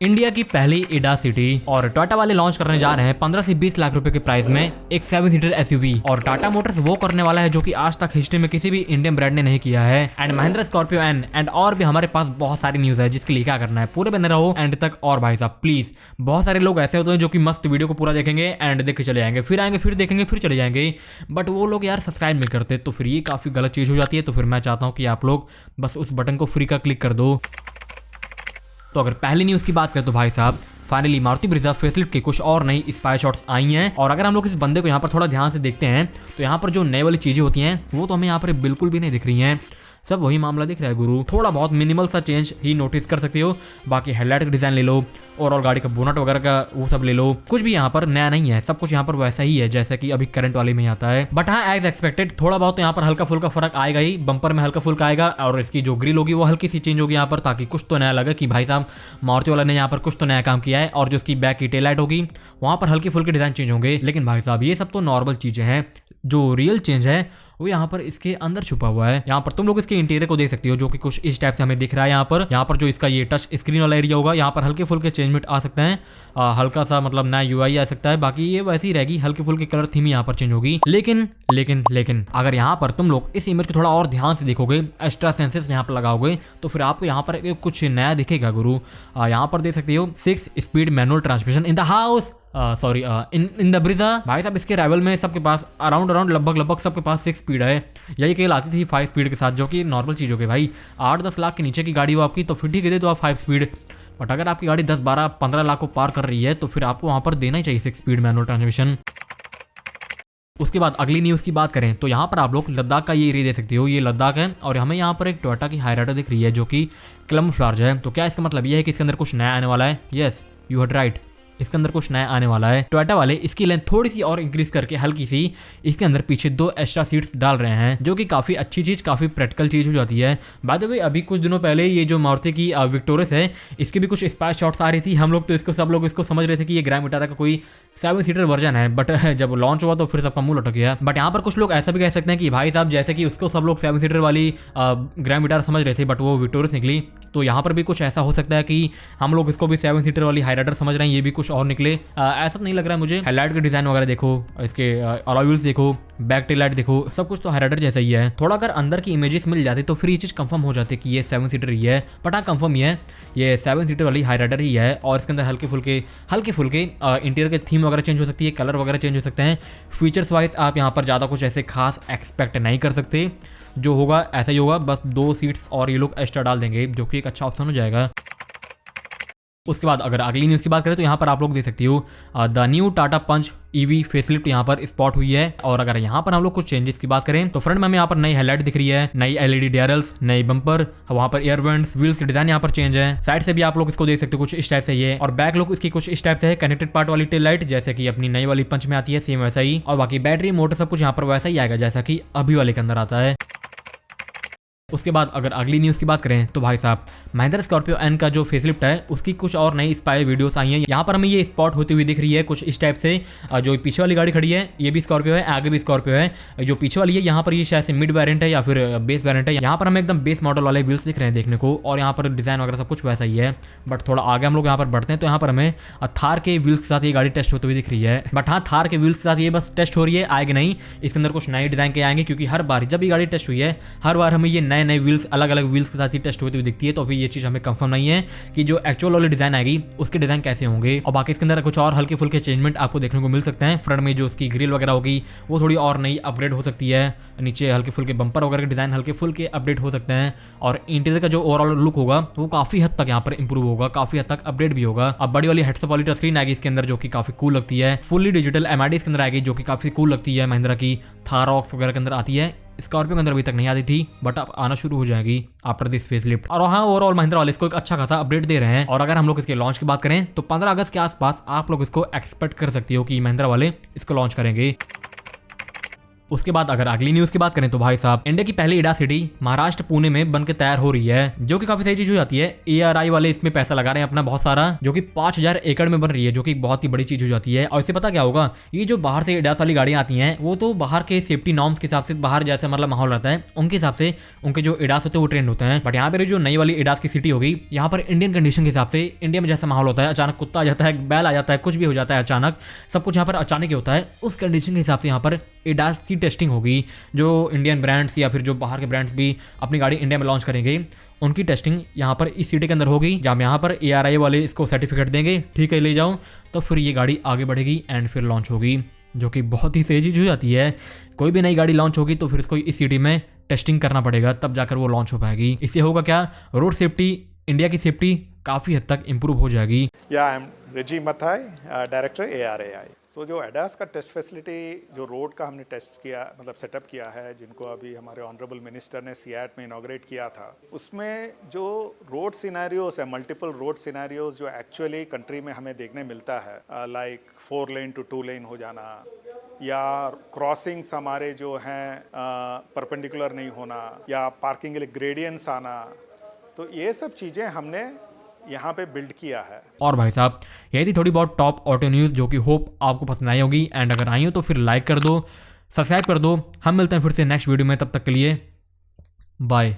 India की पहली एडा सिटी और टाटा वाले लॉन्च करने जा रहे हैं 15 से 20 लाख रुपए के प्राइस में एक 7 सीटर एसयूवी। और टाटा मोटर्स वो करने वाला है जो कि आज तक हिस्ट्री में किसी भी इंडियन ब्रांड ने नहीं किया है। एंड महिंद्रा स्कॉर्पियो एंड और भी हमारे पास बहुत सारी न्यूज है जिसके लिए क्या करना है, पूरे बने रहो एंड तक। और भाई साहब प्लीज, बहुत सारे लोग ऐसे होते हैं जो कि मस्त वीडियो को पूरा देखेंगे एंड देख के चले जाएंगे, फिर आएंगे, फिर देखेंगे, फिर चले जाएंगे, बट वो लोग यार सब्सक्राइब नहीं करते, तो फिर ये काफी गलत चीज हो जाती है। तो फिर मैं चाहता हूँ कि आप लोग बस उस बटन को फ्री का क्लिक कर दो। तो अगर पहली न्यूज़ की बात करें तो भाई साहब फाइनली मारुति ब्रीजा फेसलिफ्ट की कुछ और नई स्पाई शॉट्स आई हैं। और अगर हम लोग इस बंदे को यहाँ पर थोड़ा ध्यान से देखते हैं तो यहाँ पर जो नए वाली चीज़ें होती हैं वो तो हमें यहाँ पर बिल्कुल भी नहीं दिख रही हैं। सब वही मामला दिख रहा है गुरु, थोड़ा बहुत मिनिमल सा चेंज ही नोटिस कर सकते हो। बाकी हेडलाइट का डिजाइन ले लो और गाड़ी का बोनट वगैरह का वो सब ले लो, कुछ भी यहाँ पर नया नहीं है, सब कुछ यहाँ पर वैसा ही है जैसा कि अभी करंट वाले में आता है। बट हाँ, एज एक्सपेक्टेड थोड़ा बहुत तो यहाँ पर हल्का फुल्का फर्क आएगा ही, बम्पर में हल्का फुल्का आएगा और इसकी जो ग्रिल होगी वो हल्की सी चेंज होगी यहाँ पर, ताकि कुछ तो नया लगे कि भाई साहब मारुति वाला ने यहाँ पर कुछ तो नया काम किया है। और जो उसकी बैक की टेल लाइट होगी वहाँ पर हल्के फुल्के डिजाइन चेंज होंगे। लेकिन भाई साहब ये सब तो नॉर्मल चीजें हैं, जो रियल चेंज है वो यहाँ पर इसके अंदर छुपा हुआ है। यहाँ पर तुम लोग इसके इंटीरियर को देख सकते हो जो कि कुछ इस टाइप से हमें दिख रहा है। यहाँ पर जो इसका ये टच स्क्रीन वाला एरिया होगा यहाँ पर हल्के फुल्के चेंजमेंट आ सकते हैं, हल्का सा मतलब नया यूआई आ सकता है। बाकी ये वैसी ही रहेगी, हल्के फुल्के कलर थीम यहाँ पर चेंज होगी। लेकिन अगर यहाँ पर तुम लोग इस इमेज को थोड़ा और ध्यान से देखोगे, एक्स्ट्रा सेंसेस यहाँ पर लगाओगे तो फिर आपको यहाँ पर कुछ नया दिखेगा गुरु। यहाँ पर देख सकते हो 6 speed manual transmission in the house, sorry in the Brezza. भाई साहब इसके राइवल में सबके पास अराउंड लगभग सबके पास 6 स्पीड है। यही केवल आती थी 5 स्पीड के साथ, जो कि नॉर्मल चीज़ हो गई भाई। 8-10 लाख के नीचे की गाड़ी हो आपकी तो फिर ठीक है, दे दो आप 5 स्पीड। बट अगर आपकी गाड़ी 10-12-15 लाख को पार कर रही है तो फिर आपको वहाँ पर देना ही चाहिए 6 स्पीड मैनुअल ट्रांसमिशन। उसके बाद अगली न्यूज़ की बात करें तो यहाँ पर आप लोग लद्दाख का ये एरिया देख सकते हो, ये लद्दाख है और हमें यहाँ पर एक टोयोटा की हाईराइडर दिख रही है जो कि कैमोफ्लेज है। तो क्या इसका मतलब ये है कि इसके अंदर कुछ नया आने वाला है? यस, यू हर्ड राइट, इसके अंदर कुछ नया आने वाला है। टोयोटा वाले इसकी लेंथ थोड़ी सी और इंक्रीज करके हल्की सी इसके अंदर पीछे 2 एक्स्ट्रा सीट्स डाल रहे हैं, जो कि काफी अच्छी चीज, काफी प्रैक्टिकल चीज हो जाती है। बाय द वे अभी कुछ दिनों पहले ये जो मारुति की विक्टोरियस है इसकी भी कुछ स्पाई शॉट्स आ रही थी। हम लोग तो सब लोग इसको समझ रहे थे कि ये ग्रैंड विटारा का कोई 7 सीटर वर्जन है, बट जब लॉन्च हुआ तो फिर सबका मुंह लटक गया। बट यहाँ पर कुछ लोग ऐसा भी कह सकते हैं कि भाई साहब जैसे कि उसको सब लोग 7 सीटर वाली ग्रैंड विटारा समझ रहे थे बट वो विक्टोरियस निकली, तो यहाँ पर भी कुछ ऐसा हो सकता है कि हम लोग इसको भी 7 सीटर वाली हाईराइडर समझ रहे हैं, ये भी कुछ और निकले। ऐसा नहीं लग रहा है मुझे। हेडलाइट के डिजाइन वगैरह देखो, इसके अलॉय व्हील्स देखो, बैक टेल लाइट देखो, सब कुछ तो हाईराइडर जैसा ही है। थोड़ा अगर अंदर की इमेजेस मिल जाती तो फिर ये चीज कंफर्म हो जाती कि ये 7 सीटर ही है। बट हाँ, कंफर्म ही है, ये 7 सीटर वाली हाईराइडर ही है। और इसके अंदर हल्के फुल्के इंटीरियर के थीम वगैरह चेंज हो सकती है, कलर वगैरह चेंज हो सकते हैं। फीचर्स वाइज आप यहाँ पर ज़्यादा कुछ ऐसे खास एक्सपेक्ट नहीं कर सकते, जो होगा ऐसा ही होगा। बस 2 सीट्स और ये लोग एक्स्ट्रा डाल देंगे जो कि एक अच्छा ऑप्शन हो जाएगा। उसके बाद अगर अगली न्यूज़ की बात करें तो यहाँ पर आप लोग देख सकते हो the new Tata punch EV facelift यहाँ पर स्पॉट हुई है। और अगर यहाँ पर हम लोग कुछ चेंजेस की बात करें तो फ्रंट में हमें यहाँ पर नई हेडलाइट दिख रही है, नई एलईडी डियरल्स, नई बम्पर, वहाँ पर एयर वेंट्स, व्हील्स के डिजाइन यहाँ पर चेंज है। साइड से भी आप लोग इसको देख सकते हो कुछ इस टाइप से ये, और बैक लुक इसकी कुछ इस टाइप से है। कनेक्टेड पार्ट वाली टेल लाइट जैसे कि अपनी नई वाली पंच में आती है सेम वैसा ही, और बाकी बैटरी मोटर सब कुछ यहाँ पर वैसा ही आएगा जैसा कि अभी वाले के अंदर आता है। उसके बाद अगर अगली न्यूज़ की बात करें तो भाई साहब महिंद्रा स्कॉर्पियो एन का जो फेसलिफ्ट है उसकी कुछ और नई स्पाई वीडियोस आई हैं। यहाँ पर हमें ये स्पॉट होती हुई दिख रही है कुछ इस टाइप से। जो पीछे वाली गाड़ी खड़ी है ये भी स्कॉर्पियो है, आगे भी स्कॉर्पियो है। जो पीछे वाली है यहाँ पर ये शायद से मिड वेरिएंट है या फिर बेस वेरिएंट है। यहाँ पर हमें एकदम बेस मॉडल वाले व्हील्स दिख रहे हैं देखने को, और यहाँ पर डिजाइन वगैरह सब कुछ वैसा ही है। बट थोड़ा आगे हम लोग यहाँ पर बढ़ते हैं तो यहाँ पर हमें थार के व्हील्स के साथ ये गाड़ी टेस्ट होती हुई दिख रही है। बट हाँ, थार के व्हील्स के साथ ये बस टेस्ट हो रही है, आएगी नहीं। इसके अंदर कुछ नए डिजाइन के आएंगे, क्योंकि हर बार जब ये गाड़ी टेस्ट हुई है हर बार हमें ये नए व्हील्स अलग व्हील्स के साथ ही टेस्ट होती हुई दिखती है। तो अभी ये चीज हमें कंफर्म नहीं है कि जो एक्चुअल वाली डिजाइन आएगी उसके डिजाइन कैसे होंगे। और बाकी इसके अंदर कुछ और हल्के फुल्के चेंजमेंट आपको देखने को मिल सकते हैं। फ्रंट में जो उसकी ग्रिल वगैरह होगी वो थोड़ी और नई अपग्रेड हो सकती है। नीचे हल्के फुल्के बम्पर वगैरह के डिजाइन हल्के फुल्के अपडेट हो सकते हैं। और इंटीरियर का जो ओवरऑल लुक होगा वो काफी हद तक यहाँ पर इंप्रूव होगा, काफी हद तक अपडेट भी होगा। अब बड़ी वाली हेडसअप वाली टच स्क्रीन आएगी इसके अंदर जो कि काफी कूल लगती है। फुल्ली डिजिटल एमआईडी इसके अंदर आएगी जो कि काफी कूल लगती है। महिंद्रा की थार रॉक्स वगैरह के अंदर आती है, स्कॉर्पियो के अंदर अभी तक नहीं आती थी बट अब आना शुरू हो जाएगी आफ्टर दिस फेसलिफ्ट। और हाँ, ओवरऑल महिंद्रा वाले इसको एक अच्छा खासा अपडेट दे रहे हैं। और अगर हम लोग इसके लॉन्च की बात करें तो 15 अगस्त के आसपास आप लोग इसको एक्सपेक्ट कर सकते हो कि महिंद्रा वाले इसको लॉन्च करेंगे। उसके बाद अगर अगली न्यूज की बात करें तो भाई साहब इंडिया की पहली एडा सिटी महाराष्ट्र पुणे में बनकर तैयार हो रही है, जो कि काफी सही चीज हो जाती है। ARI वाले इसमें पैसा लगा रहे हैं अपना बहुत सारा, जो कि 5000 एकड़ में बन रही है, जो कि बहुत ही बड़ी चीज हो जाती है। और इससे पता क्या होगा, ये जो बाहर से एडास वाली गाड़ियां आती हैं वो तो बाहर के सेफ्टी नॉर्म्स के हिसाब से, बाहर जैसे मतलब माहौल रहता है उनके हिसाब से उनके जो एडास होते हैं वो ट्रेंड होते हैं। बट यहाँ पे जो नई वाली एडास की सिटी होगी, यहाँ पर इंडियन कंडीशन के हिसाब से, इंडिया में जैसा माहौल होता है, अचानक कुत्ता आ जाता है, बैल आ जाता है, कुछ भी हो जाता है अचानक, सब कुछ यहाँ पर अचानक ही होता है, उस कंडीशन के हिसाब से यहाँ पर एडास की टेस्टिंग होगी। जो इंडियन ब्रांड्स या फिर जो बाहर के ब्रांड्स भी अपनी गाड़ी इंडिया में लॉन्च करेंगे, उनकी टेस्टिंग यहाँ पर इस सिटी के अंदर होगी, जहाँ यहाँ पर ARI वाले इसको सर्टिफिकेट देंगे, ठीक है ले जाओ, तो फिर ये गाड़ी आगे बढ़ेगी एंड फिर लॉन्च होगी, जो कि बहुत ही सही चीज़ हो जाती है। कोई भी नई गाड़ी लॉन्च होगी तो फिर इसको इस सिटी में टेस्टिंग करना पड़ेगा, तब जाकर वो लॉन्च हो पाएगी। इससे होगा क्या, रोड सेफ्टी, इंडिया की सेफ्टी काफ़ी हद तक इम्प्रूव हो जाएगी। I am Reji Mathai, director ARAI। तो जो एडास का टेस्ट फैसिलिटी, जो रोड का हमने टेस्ट किया, मतलब सेटअप किया है, जिनको अभी हमारे ऑनरेबल मिनिस्टर ने सियाट में इनॉग्रेट किया था, उसमें जो रोड सिनेरियोज है, मल्टीपल रोड सिनेरियोज जो एक्चुअली कंट्री में हमें देखने मिलता है, लाइक 4 लेन टू 2 लेन हो जाना, या क्रॉसिंग्स हमारे जो हैं परपेंडिकुलर नहीं होना, या पार्किंग के लिए ग्रेडियंट्स आना, तो ये सब चीज़ें हमने यहाँ पे बिल्ड किया है। और भाई साहब यही थी थोड़ी बहुत टॉप ऑटो न्यूज़, जो कि होप आपको पसंद आई होगी। एंड अगर आई हो तो फिर लाइक कर दो, सब्सक्राइब कर दो। हम मिलते हैं फिर से नेक्स्ट वीडियो में, तब तक के लिए बाय।